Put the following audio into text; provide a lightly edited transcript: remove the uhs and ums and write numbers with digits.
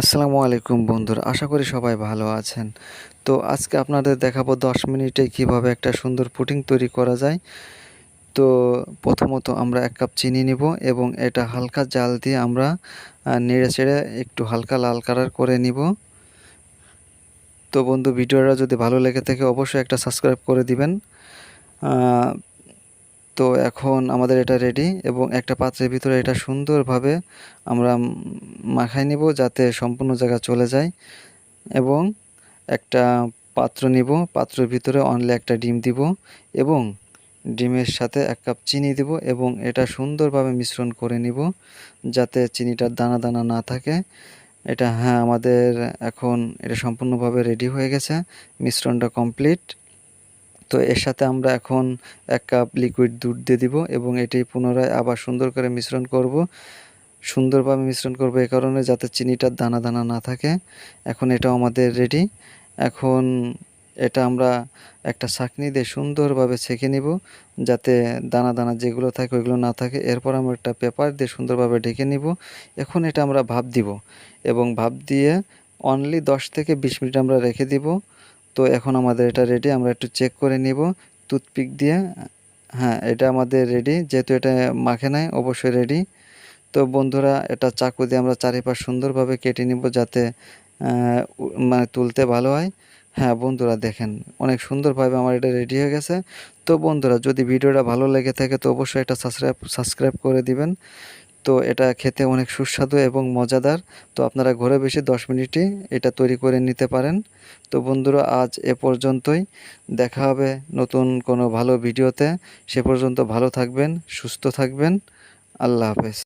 আসসালামু আলাইকুম বন্ধুরা, আশা করি সবাই ভালো আছেন। তো আজকে আপনাদের দেখাবো 10 মিনিটে কিভাবে একটা সুন্দর পুডিং তৈরি করা যায়। তো প্রথমত আমরা 1 কাপ চিনি নিব এবং এটা হালকা জাল দিয়ে আমরা নেড়েচেড়ে একটু হালকা লাল কালার করে নিব। তো বন্ধু, ভিডিওটা যদি ভালো লেগে থাকে অবশ্যই একটা সাবস্ক্রাইব করে দিবেন। তো এখন আমাদের এটা রেডি এবং একটা পাত্রের ভিতরে এটা সুন্দরভাবে আমরা মাখায় নিব যাতে সম্পূর্ণ জায়গা চলে যায়। এবং একটা পাত্র নিব, পাত্রের ভিতরে অনলি একটা ডিম দিব এবং ডিমের সাথে 1 কাপ চিনি দিব এবং এটা সুন্দরভাবে মিশ্রণ করে নিব যাতে চিনিটার দানা দানা না থাকে। এটা আমাদের এখন এটা সম্পূর্ণভাবে রেডি হয়ে গেছে, মিশ্রণটা কমপ্লিট। তো এর সাথে আমরা এখন 1 কাপ লিকুইড দুধ দিয়ে দিব এবং এটি পুনরায় আবার সুন্দর করে মিশ্রণ করব। সুন্দরভাবে মিশ্রণ করব এই কারণে যাতে চিনিটার দানা দানা না থাকে। এখন এটাও আমাদের রেডি। এখন এটা আমরা একটা ছাঁকনি দিয়ে সুন্দরভাবে ছেঁকে নিব যাতে দানা দানা যেগুলো থাকে ওইগুলো না থাকে। এরপর আমরা একটা পেপার দিয়ে সুন্দরভাবে ঢেকে নিব। এখন এটা আমরা ভাপ দিব এবং ভাপ দিয়ে অনলি 10 থেকে 20 মিনিট আমরা রেখে দিব। তো এখন আমাদের এটা রেডি, আমরা একটু চেক করে নিব টুথপিক দিয়ে। এটা আমাদের রেডি, যেহেতু এটা মাখে নাই অবশ্যই রেডি। তো বন্ধুরা, এটা চাকু দিয়ে আমরা চারিপাশ সুন্দরভাবে কেটে নিব যাতে মানে তুলতে ভালো হয়। বন্ধুরা দেখেন, অনেক সুন্দরভাবে আমার এটা রেডি হয়ে গেছে। তো বন্ধুরা, যদি ভিডিওটা ভালো লেগে থাকে তো অবশ্যই এটা সাবস্ক্রাইব করে দিবেন। তো এটা খেতে অনেক সুস্বাদু এবং মজাদার। তো আপনারা ঘরে বসে 10 মিনিটই এটা তৈরি করে নিতে পারেন। তো বন্ধুরা, আজ এ পর্যন্তই। দেখা হবে নতুন কোনো ভালো ভিডিওতে। সে পর্যন্ত ভালো থাকবেন, সুস্থ থাকবেন। আল্লাহ হাফেজ।